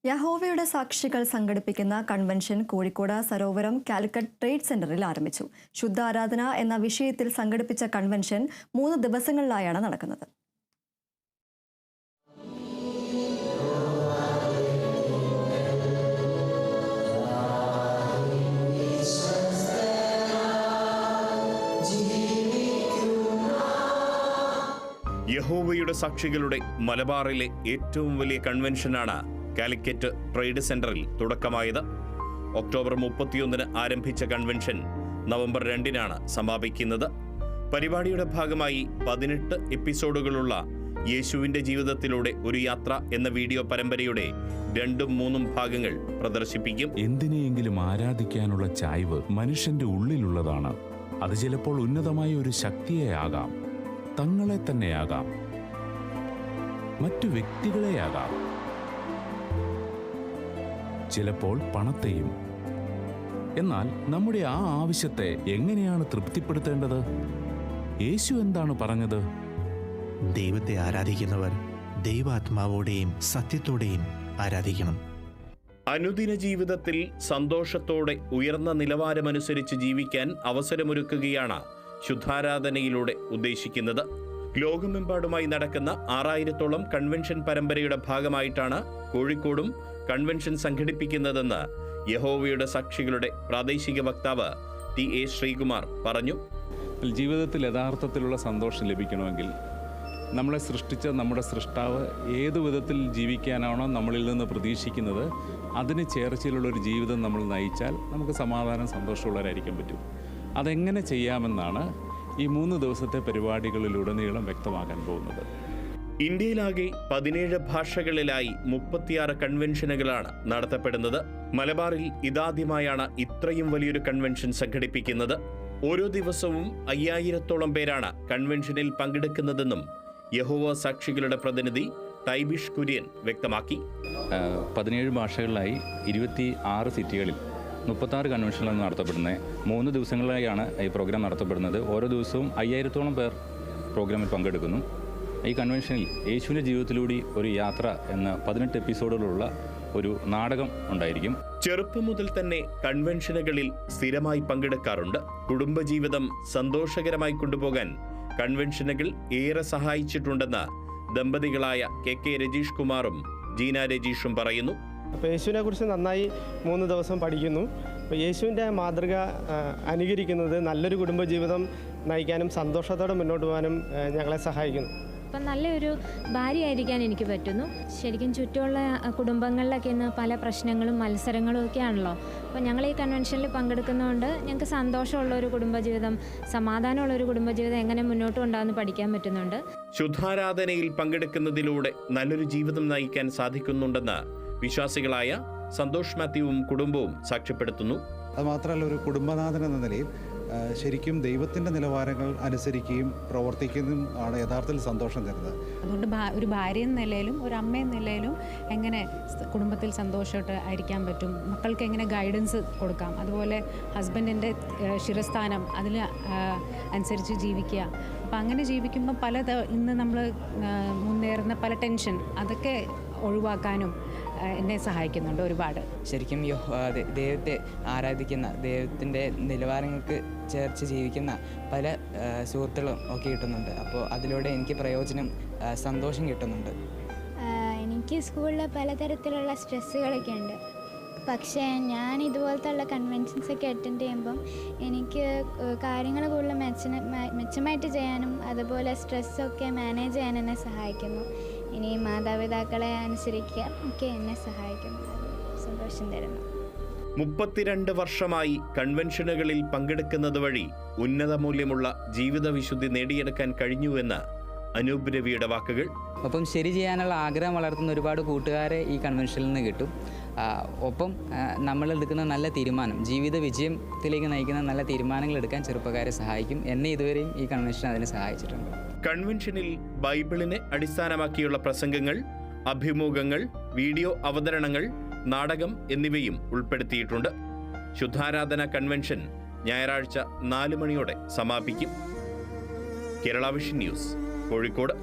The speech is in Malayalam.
യഹോവയുടെ സാക്ഷികൾ സംഘടിപ്പിക്കുന്ന കൺവെൻഷൻ കോഴിക്കോട് സരോവരം കാലിക്കറ്റ് ട്രേഡ് സെന്ററിൽ ആരംഭിച്ചു. ശുദ്ധ ആരാധന എന്ന വിഷയത്തിൽ സംഘടിപ്പിച്ച കൺവെൻഷൻ 3 ദിവസങ്ങളിലായാണ് നടക്കുന്നത്. യഹോവയുടെ സാക്ഷികളുടെ മലബാറിലെ ഏറ്റവും വലിയ കൺവെൻഷനാണ് കാലിക്കറ്റ് ട്രേഡ് സെന്ററിൽ തുടക്കമായത്. ഒക്ടോബർ 31 ആരംഭിച്ച കൺവെൻഷൻ നവംബർ 2 സമാപിക്കുന്നത്. പരിപാടിയുടെ ഭാഗമായി 18 എപ്പിസോഡുകളുള്ള യേശുവിന്റെ ജീവിതത്തിലൂടെ ഒരു യാത്ര എന്ന വീഡിയോ പരമ്പരയുടെ 2ഉം 3ഉം ഭാഗങ്ങൾ പ്രദർശിപ്പിക്കും. എന്തിനെയെങ്കിലും ആരാധിക്കാനുള്ള ചായ്വ് മനുഷ്യന്റെ ഉള്ളിലുള്ളതാണ്. അത് ചിലപ്പോൾ ഉന്നതമായ ഒരു ശക്തിയെ ആകാം, തങ്ങളെ തന്നെയാകാം, മറ്റു വ്യക്തികളെയാകാം, ചിലപ്പോൾ പണത്തെയും. എന്നാൽ നമ്മുടെ ആ ആവശ്യത്തെ എങ്ങനെയാണ് തൃപ്തിപ്പെടുത്തേണ്ടത്? യേശു എന്താണ് പറഞ്ഞത്? ദൈവത്തെ ആരാധിക്കുന്നവർ ദൈവാത്മാവോടെയും സത്യത്തോടെയും ആരാധിക്കണം. അനുദിന ജീവിതത്തിൽ സന്തോഷത്തോടെ ഉയർന്ന നിലവാരമനുസരിച്ച് ജീവിക്കാൻ അവസരമൊരുക്കുകയാണ് ശുദ്ധാരാധനയിലൂടെ ഉദ്ദേശിക്കുന്നത്. ലോകമെമ്പാടുമായി നടക്കുന്ന 6000-ഓളം കൺവെൻഷൻ പരമ്പരയുടെ ഭാഗമായിട്ടാണ് കോഴിക്കോടും കൺവെൻഷൻ സംഘടിപ്പിക്കുന്നതെന്ന് യഹോവയുടെ സാക്ഷികളുടെ പ്രാദേശിക വക്താവ് ടി.എ. ശ്രീകുമാർ പറഞ്ഞു. ജീവിതത്തിൽ യഥാർത്ഥത്തിലുള്ള സന്തോഷം ലഭിക്കണമെങ്കിൽ നമ്മളെ സൃഷ്ടിച്ച നമ്മുടെ സൃഷ്ടാവ് ഏതു വിധത്തിൽ ജീവിക്കാനാണോ നമ്മളിൽ നിന്ന് പ്രതീക്ഷിക്കുന്നത്, അതിന് ചേർച്ചയിലുള്ളൊരു ജീവിതം നമ്മൾ നയിച്ചാൽ നമുക്ക് സമാധാനം സന്തോഷമുള്ളവരായിരിക്കാൻ പറ്റും. അതെങ്ങനെ ചെയ്യാമെന്നാണ് ഈ 3 ദിവസത്തെ പരിപാടികളിലുടനീളം വ്യക്തമാക്കാൻ പോകുന്നത്. ഇന്ത്യയിലാകെ 17 ഭാഷകളിലായി 36 കൺവെൻഷനുകളാണ് നടത്തപ്പെടുന്നത്. മലബാറിൽ ഇതാദ്യമായാണ് ഇത്രയും വലിയൊരു കൺവെൻഷൻ സംഘടിപ്പിക്കുന്നത്. ഓരോ ദിവസവും 5000-ഓളം പേരാണ് കൺവെൻഷനിൽ പങ്കെടുക്കുന്നതെന്നും യഹോവ സാക്ഷികളുടെ പ്രതിനിധി ടൈബിഷ് കുര്യൻ വ്യക്തമാക്കി. 17 ഭാഷകളിലായി 26 സിറ്റികളിൽ 36 കൺവെൻഷനുകളാണ് നടത്തപ്പെടുന്നത്. 3 ദിവസങ്ങളിലായാണ് ഈ പ്രോഗ്രാം നടത്തപ്പെടുന്നത്. ഓരോ ദിവസവും 5000-ഓളം പേർ പ്രോഗ്രാമിൽ പങ്കെടുക്കുന്നു. ഈ കൺവെൻഷനിൽ യേശുവിൻ്റെ ജീവിതത്തിലൂടെ ഒരു യാത്ര എന്ന 18 എപ്പിസോഡുകളുള്ള ഒരു നാടകം ഉണ്ടായിരിക്കും. ചെറുപ്പം മുതൽ തന്നെ കൺവെൻഷനുകളിൽ സ്ഥിരമായി പങ്കെടുക്കാറുണ്ട്. കുടുംബജീവിതം സന്തോഷകരമായി കൊണ്ടുപോകാൻ കൺവെൻഷനുകൾ ഏറെ സഹായിച്ചിട്ടുണ്ടെന്ന് ദമ്പതികളായ കെ രജീഷ് കുമാറും ജീന രജീഷും പറയുന്നു. അപ്പോൾ യേശുവിനെ കുറിച്ച് നന്നായി 3 ദിവസം പഠിക്കുന്നു. അപ്പോൾ യേശുവിൻ്റെ മാതൃക അനുകരിക്കുന്നത് നല്ലൊരു കുടുംബജീവിതം നയിക്കാനും സന്തോഷത്തോടെ മുന്നോട്ട് പോകാനും ഞങ്ങളെ സഹായിക്കുന്നു. അപ്പം നല്ലൊരു ഭാര്യയായിരിക്കാൻ എനിക്ക് പറ്റുന്നു. ശരിക്കും ചുറ്റുമുള്ള കുടുംബങ്ങളിലൊക്കെ ഇന്ന് പല പ്രശ്നങ്ങളും മത്സരങ്ങളും ഒക്കെ ആണല്ലോ. അപ്പോൾ ഞങ്ങൾ ഈ കൺവെൻഷനിൽ പങ്കെടുക്കുന്നതുകൊണ്ട് ഞങ്ങൾക്ക് സന്തോഷമുള്ളൊരു കുടുംബജീവിതം, സമാധാനമുള്ളൊരു കുടുംബജീവിതം എങ്ങനെ മുന്നോട്ട് കൊണ്ടുവന്ന് പഠിക്കാൻ പറ്റുന്നുണ്ട്. ശുദ്ധാരാധനയിൽ പങ്കെടുക്കുന്നതിലൂടെ നല്ലൊരു ജീവിതം നയിക്കാൻ സാധിക്കുന്നുണ്ടെന്ന് വിശ്വാസികളായ സന്തോഷ് മാത്യുവും കുടുംബവും സാക്ഷ്യപ്പെടുത്തുന്നു. അതുമാത്രമല്ല, ഒരു കുടുംബനാഥൻ എന്ന നിലയിൽ ശരിക്കും ദൈവത്തിൻ്റെ നിലവാരങ്ങൾ അനുസരിക്കുകയും പ്രവർത്തിക്കുന്നതും ആണ് യഥാർത്ഥത്തിൽ സന്തോഷം തരുന്നത്. അതുകൊണ്ട് ഒരു ഭാര്യ എന്ന നിലയിലും ഒരു അമ്മ എന്ന നിലയിലും എങ്ങനെ കുടുംബത്തിൽ സന്തോഷമായിട്ട് ആയിരിക്കാൻ പറ്റും, മക്കൾക്ക് എങ്ങനെ ഗൈഡൻസ് കൊടുക്കാം, അതുപോലെ ഹസ്ബൻഡിൻ്റെ ശിരസ്ഥാനം അതിൽ അനുസരിച്ച് ജീവിക്കുക. അപ്പോൾ അങ്ങനെ ജീവിക്കുമ്പോൾ ഇന്ന് നമ്മൾ മുന്നേറുന്ന പല ടെൻഷൻ അതൊക്കെ ഒഴിവാക്കാനും എന്നെ സഹായിക്കുന്നുണ്ട് ഒരുപാട്. ശരിക്കും ദൈവത്തെ ആരാധിക്കുന്ന, ദൈവത്തിൻ്റെ നിലവാരങ്ങൾക്ക് ചേർച്ച് ജീവിക്കുന്ന പല സുഹൃത്തുക്കളും ഒക്കെ കിട്ടുന്നുണ്ട്. അപ്പോൾ അതിലൂടെ എനിക്ക് പ്രയോജനം, സന്തോഷം കിട്ടുന്നുണ്ട്. എനിക്ക് സ്കൂളിൽ പലതരത്തിലുള്ള സ്ട്രെസ്സുകളൊക്കെ ഉണ്ട്. പക്ഷേ ഞാൻ ഇതുപോലത്തെ കൺവെൻഷൻസൊക്കെ അറ്റൻഡ് ചെയ്യുമ്പം എനിക്ക് കാര്യങ്ങൾ കൂടുതൽ മെച്ചമായിട്ട് ചെയ്യാനും അതുപോലെ സ്ട്രെസ്സൊക്കെ മാനേജ് ചെയ്യാൻ എന്നെ സഹായിക്കുന്നു. ഇനി മാതാപിതാക്കളെ അനുസരിക്കാൻ ഒക്കെ എന്നെ സഹായിക്കുന്നു. സന്തോഷം തരുന്നു. 32 വർഷമായി കൺവെൻഷനുകളിൽ പങ്കെടുക്കുന്നത് വഴി ഉന്നത മൂല്യമുള്ള ജീവിത വിശുദ്ധി നേടിയെടുക്കാൻ കഴിഞ്ഞുവെന്ന് അനൂപ് രവിയുടെ വാക്കുകൾ. ഒപ്പം ശരി ചെയ്യാനുള്ള ആഗ്രഹം വളർത്തുന്ന ഒരുപാട് കൂട്ടുകാരെ ഈ കൺവെൻഷനിൽ നിന്ന് കിട്ടും. ഒപ്പം നമ്മൾ എടുക്കുന്ന നല്ല തീരുമാനം, ജീവിത വിജയത്തിലേക്ക് നയിക്കുന്ന നല്ല തീരുമാനങ്ങൾ എടുക്കാൻ ചെറുപ്പക്കാരെ സഹായിക്കും. എന്നെ ഇതുവരെയും ഈ കൺവെൻഷൻ അതിന് സഹായിച്ചിട്ടുണ്ട്. കൺവെൻഷനിൽ ബൈബിളിനെ അടിസ്ഥാനമാക്കിയുള്ള പ്രസംഗങ്ങൾ, അഭിമുഖങ്ങൾ, വീഡിയോ അവതരണങ്ങൾ, നാടകം എന്നിവയും ഉൾപ്പെടുത്തിയിട്ടുണ്ട്. ശുദ്ധാരാധന കൺവെൻഷൻ ഞായറാഴ്ച 4 മണിയോടെ സമാപിക്കും. Kerala vision news, Kozhikode.